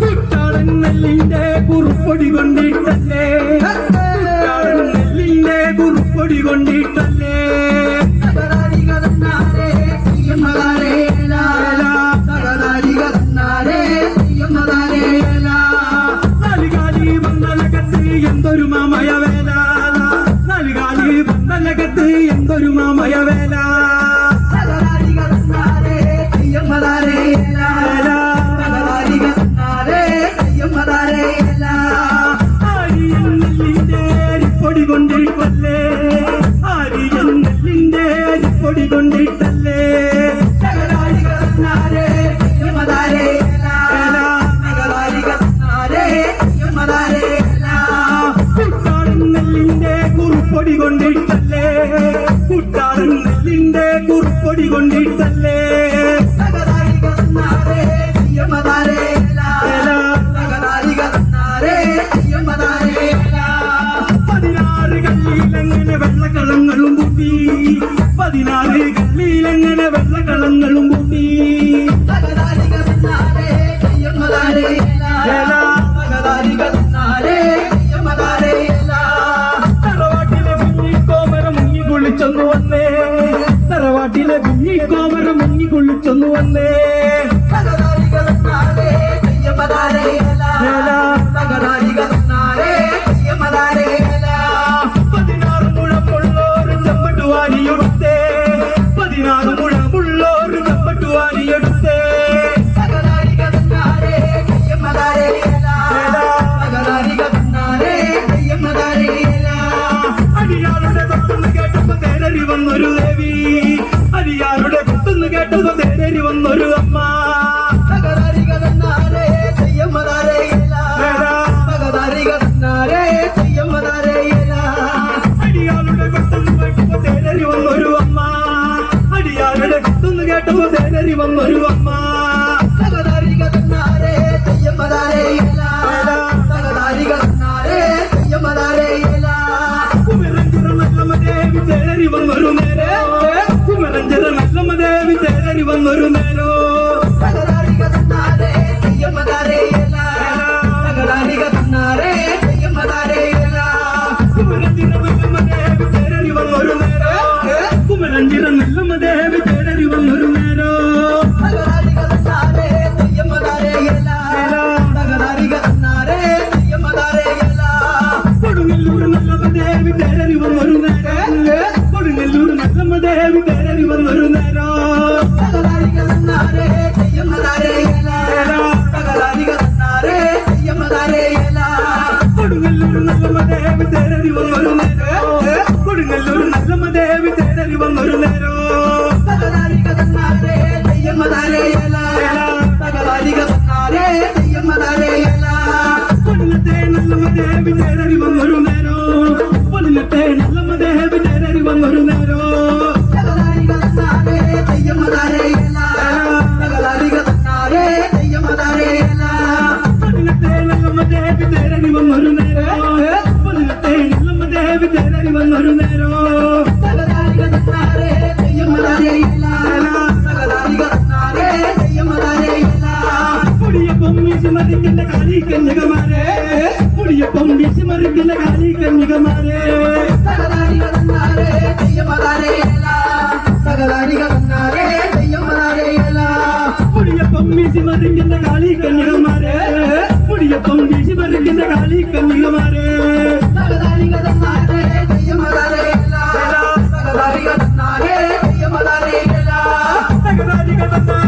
കുട്ടാടൻ നെല്ലിന്റെ കുറുപ്പൊടി കൊണ്ടിട്ടല്ലേ നെല്ലിന്റെ കുറുപ്പൊടി കൊണ്ടിട്ടല്ലേ നാലുകാലി ബന്ധനകത്ത് എന്തൊരു മാമയ വേല നാലുകാലി ബന്ധനകത്ത് എന്തൊരു മാമയ വേല പൊടി കൊണ്ടിട്ടല്ലേ ആരിയം നെല്ലിന്റെ പൊടി കൊണ്ടിട്ടല്ലേ കുട്ടാടൻ നെല്ലിന്റെ കുറുപ്പൊടി കൊണ്ടിട്ടല്ലേ കുട്ടാടൻ നെല്ലിന്റെ കുറുപ്പൊടി കൊണ്ടിട്ടല്ലേ കല്ലിയിലെങ്ങനെ വെള്ളക്കളങ്ങളും പൂട്ടി 16 കല്ലിയിലെങ്ങനെ വെള്ളക്കളങ്ങളും പൂട്ടി തറവാട്ടിലെ കുഞ്ഞിക്കോമര മുങ്ങി കുളിച്ചൊന്നു വന്നേ തറവാട്ടിലെ കുഞ്ഞിക്കോമര മുങ്ങി കുളിച്ചൊന്നു വന്നേ ടുത്തേ 16 മുഴമുള്ളോര് ചപ്പട്ടുവാനിയെടുത്തേ അരിയാളുടെ കൊട്ടുന്ന് കേട്ടപ്പോ തേരരി വന്നൊരു ദേവി അരിയാളുടെ കൊട്ടുന്ന് കേട്ടപ്പോ തേരരി വന്നൊരു അമ്മ അടിയാളുടെ കൊട്ടുന്ന് കേട്ടപ്പോ തേരരി വന്നൊരു അമ്മ അടിയാളുടെ കൊട്ടുന്ന് കേട്ടപ്പോ തേരരി വന്നൊരു അമ്മ കുമരഞ്ചിറ നല്ലമ്മ ദേവി തേരരി വന്നൊരു നേരെ കുമരഞ്ചിറ നല്ലമ്മ ദേവി തേരരി വന്നൊരു നേരോ കുമരഞ്ചിറ നല്ലമ്മ ദേവി തേരരി വന്നൊരു നേരോ കൊടുങ്ങല്ലൂർ നല്ലമ്മ ദേവി തേരരി വന്നൊരു നേരോ കൊടുങ്ങല്ലൂർ നല്ലമ്മ ദേവി തേരരി വന്നൊരു നേരോ കൊടുങ്ങല്ലൂർ നല്ലമ്മ ദേവി തേരരി വന്നൊരു നേരോ കൊടുങ്ങല്ലൂർ നല്ലമ്മ ദേവി തേരരി വന്നൊരു നേരോ പൊന്നത്തെ നല്ലമ്മ ദേവി തേരരി വന്നൊരു നേരോ പൊന്നത്തെ നല്ലമ്മ ദേവി തേരരി വന്നൊരു നേരോ പൊന്നത്തെ നല്ലമ്മ ദേവി തേരരി വന്നൊരു നേരോ പൊന്നത്തെ നല്ലമ്മ ദേവി തേരരി വന്നൊരു നേരോ മുടിയപ്പം വീശി മറിക്കുന്ന കാലി കന്യകമാരെ മുടിയപ്പം വീശി മറിക്കുന്ന കാലി കന്യകമാരെ മുടിയപ്പം വീശി മറിക്കുന്ന കാലി കന്യകമാരെ മുടിയപ്പം വീശി മറിക്കുന്ന കാലി കന്യകമാരെ തകരാരിക